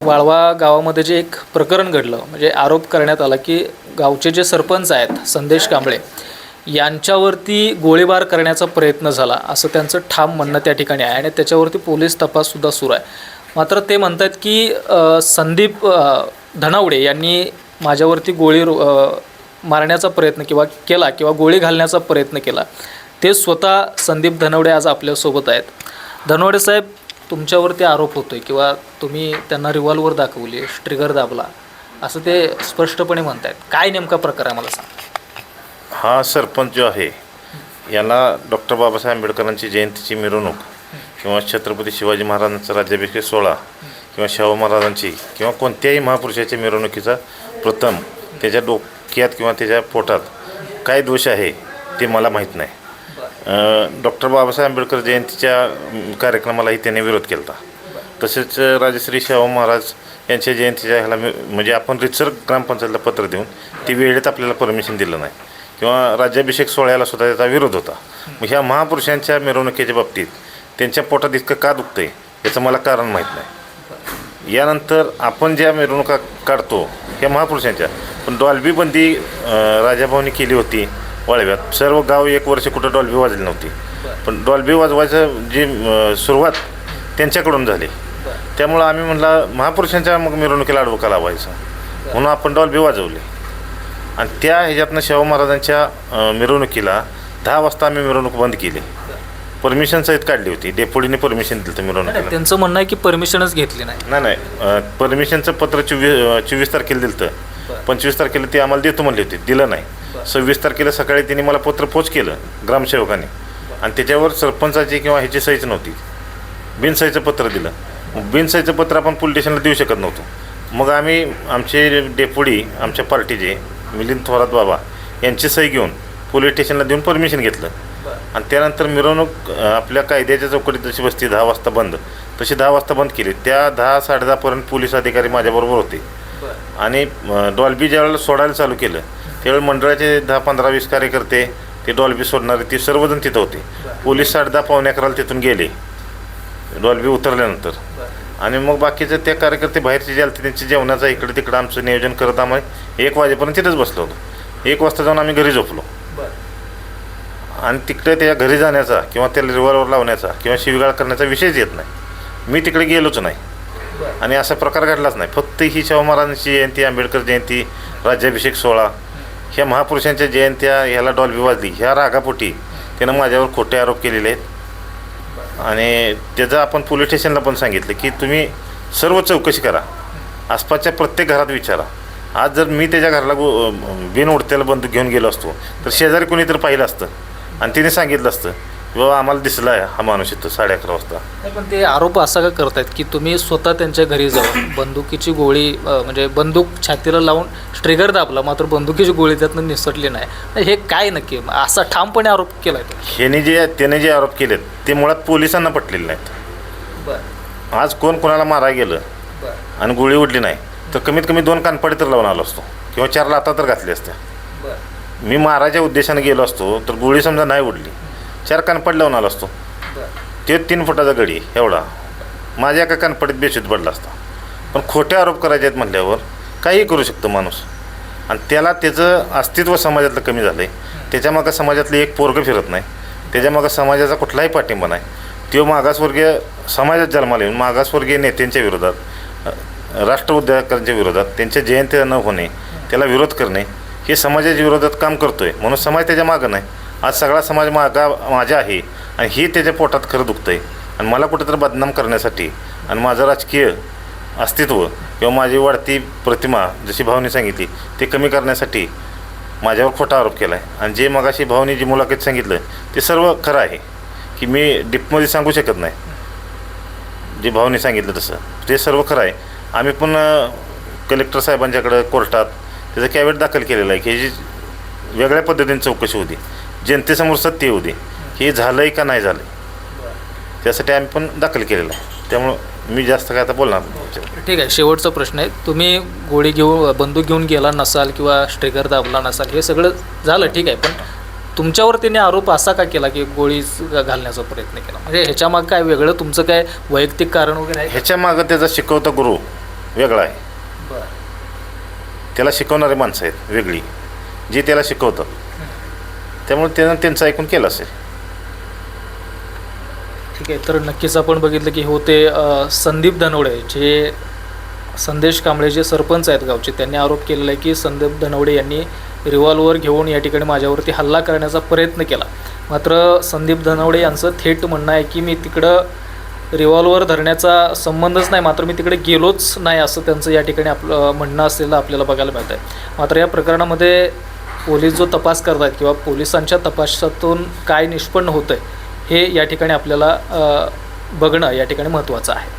वाळवा गावामध्ये जे एक प्रकरण घडलं म्हणजे आरोप करण्यात आला की गावचे जे सरपंच आहेत संदेश कांबळे यांच्यावरती गोळीबार करण्याचा प्रयत्न झाला असं त्यांचं ठाम म्हणणं त्या ठिकाणी आहे आणि त्याच्यावरती पोलीस तपाससुद्धा सुरू आहे. मात्र ते म्हणतात की संदीप धनावडे यांनी माझ्यावरती मारण्याचा प्रयत्न किंवा गोळी घालण्याचा प्रयत्न केला. ते स्वतः संदीप धनावडे आज आपल्यासोबत आहेत. धनावडे साहेब, तुमच्यावरती आरोप होतोय किंवा तुम्ही त्यांना रिव्हॉल्वर दाखवली, ट्रिगर दाबला असं ते स्पष्टपणे म्हणतायत. काय नेमका प्रकार आहे मला सांगा. हा सरपंच जो आहे याला डॉक्टर बाबासाहेब आंबेडकरांची जयंतीची मिरवणूक किंवा छत्रपती शिवाजी महाराजांचा राज्याभिषेक सोहळा किंवा शाहू महाराजांची किंवा कोणत्याही महापुरुषाच्या मिरवणुकीचा प्रथम त्याच्या डोक्यात किंवा त्याच्या पोटात काय दोष आहे ते मला माहीत नाही. डॉक्टर बाबासाहेब आंबेडकर जयंतीच्या कार्यक्रमालाही त्याने विरोध केला होता. तसेच राजश्री शाहू महाराज यांच्या जयंतीच्या ह्याला म्हणजे आपण रितसर ग्रामपंचायतीला पत्र देऊन ती वेळेत आपल्याला परमिशन दिलं नाही किंवा राज्याभिषेक सोहळ्याला सुद्धा त्याचा विरोध होता. मग ह्या महापुरुषांच्या मिरवणुकीच्या बाबतीत त्यांच्या पोटात इतकं का दुखतं आहे याचं मला कारण माहीत नाही. यानंतर आपण ज्या मिरवणुका काढतो ह्या महापुरुषांच्या पण डॉल्बी बंदी राजाभाऊनी केली होती वाळव्यात. सर्व गाव एक वर्ष कुठं डॉल्बी वाजली नव्हती, पण डॉल्बी वाजवायचं जी सुरुवात त्यांच्याकडून झाली. त्यामुळं आम्ही म्हणला महापुरुषांच्या मग मिरवणुकीला आडवं का लावायचं म्हणून आपण डॉल्बी वाजवली. आणि त्या ह्याच्यातनं शाहू महाराजांच्या मिरवणुकीला 10 वाजता आम्ही मिरवणूक बंद केली. परमिशन सहित काढली होती. डेपुटीने परमिशन दिलं होतं मिरवणुकीला. त्यांचं म्हणणं आहे की परमिशनच घेतली नाही. नाही, परमिशनचं पत्र 24 तारखेला दिलं होतं. 25 तारखेला ते आम्हाला देतो म्हणली होती, दिलं नाही. 26 तारखेला सकाळी त्यांनी मला पत्र पोच केलं ग्रामसेवकाने आणि त्याच्यावर सरपंचाची किंवा ह्याची सहीच नव्हती. बिनसहीचं पत्र दिलं. बिनसहीचं पत्र आपण पोलीस स्टेशनला देऊ शकत नव्हतो. मग आम्ही आमचे डेपुटी आमच्या पार्टीचे मिलिंद थोरात बाबा यांची सही घेऊन पोलीस स्टेशनला देऊन परमिशन घेतलं. आणि त्यानंतर मिरवणूक आपल्या कायद्याच्या चौकटीत जशी बसती 10 वाजता बंद, तशी 10 वाजता बंद केली. त्या 10-10:30पर्यंत पोलीस अधिकारी माझ्याबरोबर होते. आणि डॉल्बी ज्यावेळेला सोडायला चालू केलं त्यावेळेला मंडळाचे 10-15-20 कार्यकर्ते ते डॉल्बी सोडणारे ते सर्वजण तिथं होते. पोलीस 10:30-11:15 तिथून गेले डॉल्बी उतरल्यानंतर. आणि मग बाकीचे त्या कार्यकर्ते बाहेरचे जे आले त्यांच्या जेवणाचं इकडं तिकडं आमचं नियोजन करत आम्ही 1 वाजेपर्यंत तिथंच बसलो होतो. 1 वाजता जाऊन आम्ही घरी झोपलो. आणि तिकडे त्या घरी जाण्याचा किंवा त्याला रिव्हॉल्वर लावण्याचा किंवा शिवीगाळ करण्याचा विषयच येत नाही. मी तिकडे गेलोच नाही आणि असा प्रकार घडलाच नाही. फक्त ही शाहू महाराजांची जयंती, आंबेडकर जयंती, राज्याभिषेक सोहळा ह्या महापुरुषांच्या जयंत्या ह्याला डॉल्बी वाजली ह्या रागापोटी त्यानं माझ्यावर खोटे आरोप केलेले आहेत. आणि त्याचं आपण पोलीस स्टेशनला पण सांगितलं की तुम्ही सर्व चौकशी करा, आसपासच्या प्रत्येक घरात विचारा. आज जर मी त्याच्या घराला बिन उडत्याला बंदूक घेऊन गेलो असतो तर शेजारी कोणी तर पाहिलं असतं आणि तिने सांगितलं असतं की बाबा आम्हाला दिसला आहे हा माणूस इथं 11:30 वाजता. पण ते आरोप असा का करतायत की तुम्ही स्वतः त्यांच्या घरी जाऊन बंदुकीची गोळी म्हणजे बंदूक छातीला लावून ट्रिगर दाबला मात्र बंदुकीची गोळी त्यातनं निसटली नाही. हे काय नक्की असा ठामपणे आरोप केला आहे? त्याने जे आरोप केलेत ते मुळात पोलिसांना पटलेले नाहीत. आज कोणाला मारायला गेलं आणि गोळी उडली नाही तर कमीत कमी 2 कानपाडी तर लावून आलो असतो किंवा 4 लाथा तर घातली असत्या. मी मारायच्या उद्देशाने गेलो असतो तर गोळी समजा नाही उडली 4 कानपाड लावून आलो असतो. ते 3 फुटाचा गडी एवढा माझ्या एका कानपडीत बेशुद्ध पडला असता. पण खोटे आरोप करायचे आहेत म्हटल्यावर काही करू शकतो माणूस. आणि त्याला त्याचं अस्तित्व समाजातलं कमी झालं आहे. त्याच्यामागं समाजातलं एक पोरगं फिरत नाही. त्याच्यामागं समाजाचा कुठलाही पाठिंबा नाही. तो मागासवर्गीय समाजात जन्माला येऊन मागासवर्गीय नेत्यांच्या विरोधात, राष्ट्र उद्योजकांच्या विरोधात, त्यांच्या जयंत्या न होणे त्याला विरोध करणे हे समाजाच्या विरोधात काम करतो आहे. म्हणून समाज त्याच्या मागं नाही. आज सगळा समाज माझा आहे आणि हे त्याच्या पोटात खरं दुखतं आहे. आणि मला कुठेतरी बदनाम करण्यासाठी आणि माझं राजकीय अस्तित्व किंवा माझी वाढती प्रतिमा जशी भावनी सांगितली ते कमी करण्यासाठी माझ्यावर खोटा आरोप केला आहे. आणि जे मगाशी भावनी जी मुलाखत सांगितलं ते सर्व खरं आहे की मी डीपमध्ये सांगू शकत नाही. जे भावनी सांगितलं तसं ते सर्व खरं आहे. आम्ही पण कलेक्टर साहेबांच्याकडं कोर्टात त्याचं कॅवेट दाखल केलेलं आहे की जी वेगळ्या पद्धतीने चौकशी होती, जनतेसमोर सत्य होऊ दे, हे झालं आहे का नाही झालं त्यासाठी आम्ही पण दाखल केलेलं आहे. त्यामुळं मी जास्त काय आता बोलणार नाही. ठीक आहे, शेवटचा प्रश्न आहे. तुम्ही बंदूक घेऊन गेला नसाल किंवा ट्रिगर दाबला नसाल हे सगळं झालं ठीक आहे, पण तुमच्यावर त्याने आरोप असा का केला की गोळी घालण्याचा प्रयत्न केला? म्हणजे ह्याच्यामागं काय वेगळं तुमचं काय वैयक्तिक कारण वगैरे आहे? ह्याच्यामागं त्याचा शिकवता गुरु वेगळा आहे. बरं. त्याला शिकवणारे माणसं आहेत वेगळी, जी त्याला शिकवतात. त्यामुळे त्यानं त्यांचं ऐकून केलं असेल. ठीक आहे. तर नक्कीच आपण बघितलं की होते संदीप धनवडे जे संदेश कांबळे जे सरपंच आहेत गावचे, त्यांनी आरोप केलेला आहे की संदीप धनवडे यांनी रिव्हॉल्वर घेऊन या ठिकाणी माझ्यावरती हल्ला करण्याचा प्रयत्न केला. मात्र संदीप धनवडे यांचं थेट म्हणणं आहे की मी तिकडं रिव्हॉल्वर धरण्याचा संबंधच नाही, मात्र मी तिकडे गेलोच नाही, असं त्यांचं या ठिकाणी आपलं म्हणणं असलेलं आपल्याला बघायला मिळतं आहे. मात्र या प्रकरणामध्ये पोलीस जो तपास करत आहेत किंवा पोलिसांच्या तपासातून काय निष्पन्न होतं आहे हे या ठिकाणी आपल्याला बघणं या ठिकाणी महत्त्वाचं आहे.